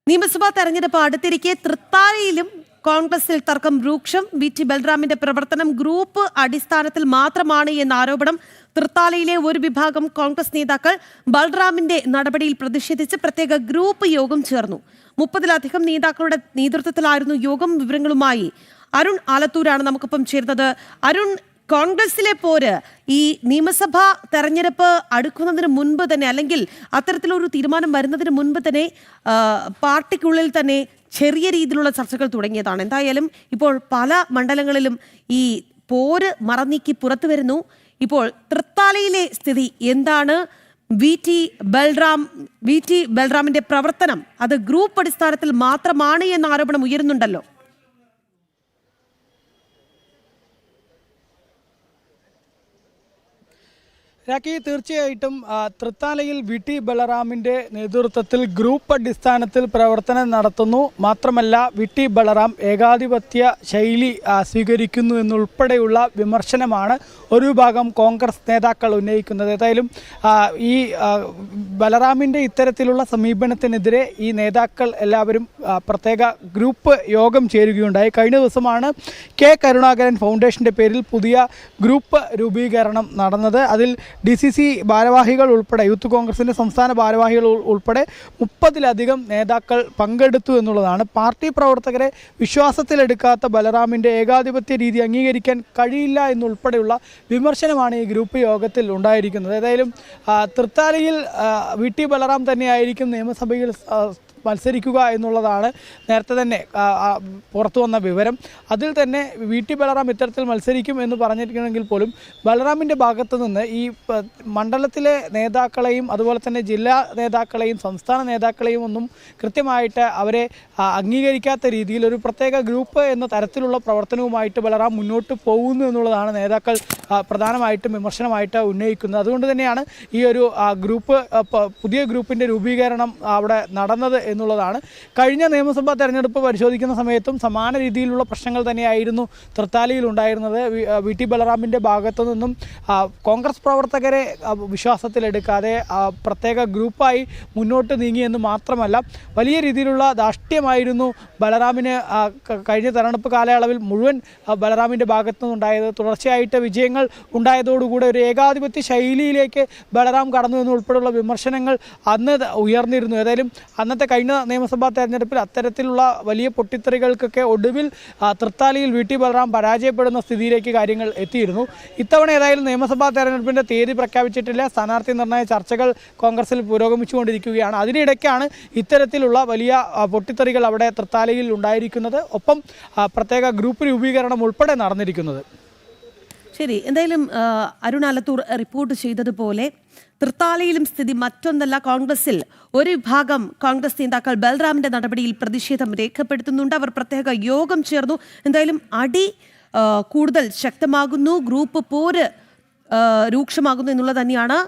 നിയമസഭാ തെരഞ്ഞെടുപ്പ് അടുത്തിരിക്കെ തൃത്താലയിലും കോൺഗ്രസിൽ തർക്കം രൂക്ഷം. VT ബൽറാമിന്റെ പ്രവർത്തനം ഗ്രൂപ്പ് അടിസ്ഥാനത്തിൽ മാത്രമാണ് എന്ന ആരോപണം. തൃത്താലയിലെ ഒരു വിഭാഗം കോൺഗ്രസ് നേതാക്കൾ ബൽറാമിന്റെ നടപടിയിൽ പ്രതിഷേധിച്ച് പ്രത്യേക ഗ്രൂപ്പ് യോഗം ചേർന്നു. 30-ലധികം നേതാക്കളുടെ നേതൃത്വത്തിലായിരുന്നു യോഗം. വിവരങ്ങളുമായി അരുൺ ആലത്തൂരാണ് നമുക്കൊപ്പം ചേർന്നത്. അരുൺ, കോൺഗ്രസിലെ പോര് ഈ നിയമസഭാ തെരഞ്ഞെടുപ്പ് അടുക്കുന്നതിന് മുൻപ് തന്നെ, അല്ലെങ്കിൽ അത്തരത്തിലൊരു തീരുമാനം വരുന്നതിന് മുൻപ് തന്നെ പാർട്ടിക്കുള്ളിൽ തന്നെ ചെറിയ രീതിയിലുള്ള ചർച്ചകൾ തുടങ്ങിയതാണ്. എന്തായാലും ഇപ്പോൾ പല മണ്ഡലങ്ങളിലും ഈ പോര് മറനീക്കി പുറത്തു വരുന്നു. ഇപ്പോൾ തൃത്താലയിലെ സ്ഥിതി എന്താണ്? VT ബൽറാമിന്റെ പ്രവർത്തനം അത് ഗ്രൂപ്പ് അടിസ്ഥാനത്തിൽ മാത്രമാണ് എന്ന ആരോപണം ഉയരുന്നുണ്ടല്ലോ. രാഖി, തീർച്ചയായിട്ടും തൃത്താലയിൽ VT ബലറാമിൻ്റെ നേതൃത്വത്തിൽ ഗ്രൂപ്പ് അടിസ്ഥാനത്തിൽ പ്രവർത്തനം നടത്തുന്നു. മാത്രമല്ല VT ബലറാം ഏകാധിപത്യ ശൈലി സ്വീകരിക്കുന്നു എന്നുൾപ്പെടെയുള്ള വിമർശനമാണ് ഒരു വിഭാഗം കോൺഗ്രസ് നേതാക്കൾ ഉന്നയിക്കുന്നത്. ഏതായാലും ഈ ബലറാമിൻ്റെ ഇത്തരത്തിലുള്ള സമീപനത്തിനെതിരെ ഈ നേതാക്കൾ എല്ലാവരും പ്രത്യേക ഗ്രൂപ്പ് യോഗം ചേരുകയുണ്ടായി. കഴിഞ്ഞ ദിവസമാണ് K കരുണാകരൻ ഫൗണ്ടേഷൻ്റെ പേരിൽ പുതിയ ഗ്രൂപ്പ് രൂപീകരണം നടന്നത്. അതിൽ DCC ഭാരവാഹികൾ ഉൾപ്പെടെ, യൂത്ത് കോൺഗ്രസിൻ്റെ സംസ്ഥാന ഭാരവാഹികൾ ഉൾപ്പെടെ 30-ലധികം നേതാക്കൾ പങ്കെടുത്തു എന്നുള്ളതാണ്. പാർട്ടി പ്രവർത്തകരെ വിശ്വാസത്തിലെടുക്കാത്ത ബലറാമിൻ്റെ ഏകാധിപത്യ രീതി അംഗീകരിക്കാൻ കഴിയില്ല എന്നുൾപ്പെടെയുള്ള വിമർശനമാണ് ഈ ഗ്രൂപ്പ് യോഗത്തിൽ ഉണ്ടായിരിക്കുന്നത്. ഏതായാലും തൃത്താലയിൽ VT ബലറാം തന്നെയായിരിക്കും നിയമസഭയിൽ മത്സരിക്കുക എന്നുള്ളതാണ് നേരത്തെ തന്നെ പുറത്തു വന്ന വിവരം. അതിൽ തന്നെ VT ബലറാം ഇത്തരത്തിൽ മത്സരിക്കും എന്ന് പറഞ്ഞിരിക്കണമെങ്കിൽ പോലും ബലറാമിൻ്റെ ഭാഗത്തു നിന്ന് ഈ മണ്ഡലത്തിലെ നേതാക്കളെയും അതുപോലെ തന്നെ ജില്ലാ നേതാക്കളെയും സംസ്ഥാന നേതാക്കളെയും ഒന്നും കൃത്യമായിട്ട് അവരെ അംഗീകരിക്കാത്ത രീതിയിൽ ഒരു പ്രത്യേക ഗ്രൂപ്പ് എന്ന തരത്തിലുള്ള പ്രവർത്തനവുമായിട്ട് ബലറാം മുന്നോട്ട് പോകുന്നു എന്നുള്ളതാണ് നേതാക്കൾ പ്രധാനമായിട്ടും വിമർശനമായിട്ട് ഉന്നയിക്കുന്നത്. അതുകൊണ്ട് തന്നെയാണ് ഈ ഒരു ഗ്രൂപ്പ്, പുതിയ ഗ്രൂപ്പിൻ്റെ രൂപീകരണം അവിടെ നടന്നത് എന്നുള്ളതാണ്. കഴിഞ്ഞ നിയമസഭാ തെരഞ്ഞെടുപ്പ് പരിശോധിക്കുന്ന സമയത്തും സമാന രീതിയിലുള്ള പ്രശ്നങ്ങൾ തന്നെയായിരുന്നു തൃത്താലയിൽ ഉണ്ടായിരുന്നത്. VT ബലറാമിൻ്റെ ഭാഗത്തു നിന്നും കോൺഗ്രസ് പ്രവർത്തകരെ വിശ്വാസത്തിലെടുക്കാതെ പ്രത്യേക ഗ്രൂപ്പായി മുന്നോട്ട് നീങ്ങിയെന്ന് മാത്രമല്ല, വലിയ രീതിയിലുള്ള ധാർഷ്ട്യമായിരുന്നു ബലറാമിന് കഴിഞ്ഞ തെരഞ്ഞെടുപ്പ് കാലയളവിൽ മുഴുവൻ ബലറാമിൻ്റെ ഭാഗത്തു നിന്നുണ്ടായത്. തുടർച്ചയായിട്ട് വിജയങ്ങൾ ഉണ്ടായതോടുകൂടെ ഒരു ഏകാധിപത്യ ശൈലിയിലേക്ക് ബലറാം കടന്നു എന്നുൾപ്പെടെയുള്ള വിമർശനങ്ങൾ അന്ന് ഉയർന്നിരുന്നു. ഏതായാലും അന്നത്തെ കഴിഞ്ഞ നിയമസഭാ തെരഞ്ഞെടുപ്പിൽ അത്തരത്തിലുള്ള വലിയ പൊട്ടിത്തെറികൾക്കൊക്കെ ഒടുവിൽ തൃത്താലയിൽ VT ബലറാം പരാജയപ്പെടുന്ന സ്ഥിതിയിലേക്ക് കാര്യങ്ങൾ എത്തിയിരുന്നു. ഇത്തവണ ഏതായാലും നിയമസഭാ തെരഞ്ഞെടുപ്പിൻ്റെ തീയതി പ്രഖ്യാപിച്ചിട്ടില്ല. സ്ഥാനാർത്ഥി നിർണയ ചർച്ചകൾ കോൺഗ്രസിൽ പുരോഗമിച്ചുകൊണ്ടിരിക്കുകയാണ്. അതിനിടയ്ക്കാണ് ഇത്തരത്തിലുള്ള വലിയ പൊട്ടിത്തെറികൾ അവിടെ തൃത്താലയിൽ ഉണ്ടായിരിക്കുന്നത്. ഒപ്പം പ്രത്യേക ഗ്രൂപ്പ് രൂപീകരണം ഉൾപ്പെടെ നടന്നിരിക്കുന്നത്. ശരി, എന്തായാലും അരുൺ ആലത്തൂർ റിപ്പോർട്ട് ചെയ്തതുപോലെ തൃത്താലയിലും സ്ഥിതി മറ്റൊന്നല്ല. കോൺഗ്രസിൽ ഒരു വിഭാഗം കോൺഗ്രസ് നേതാക്കൾ ബൽറാമിന്റെ നടപടിയിൽ പ്രതിഷേധം രേഖപ്പെടുത്തുന്നുണ്ട്. അവർ പ്രത്യേക യോഗം ചേർന്നു. എന്തായാലും അടി കൂടുതൽ ശക്തമാകുന്നു, ഗ്രൂപ്പ് പോര് രൂക്ഷമാകുന്നു എന്നുള്ളത് തന്നെയാണ്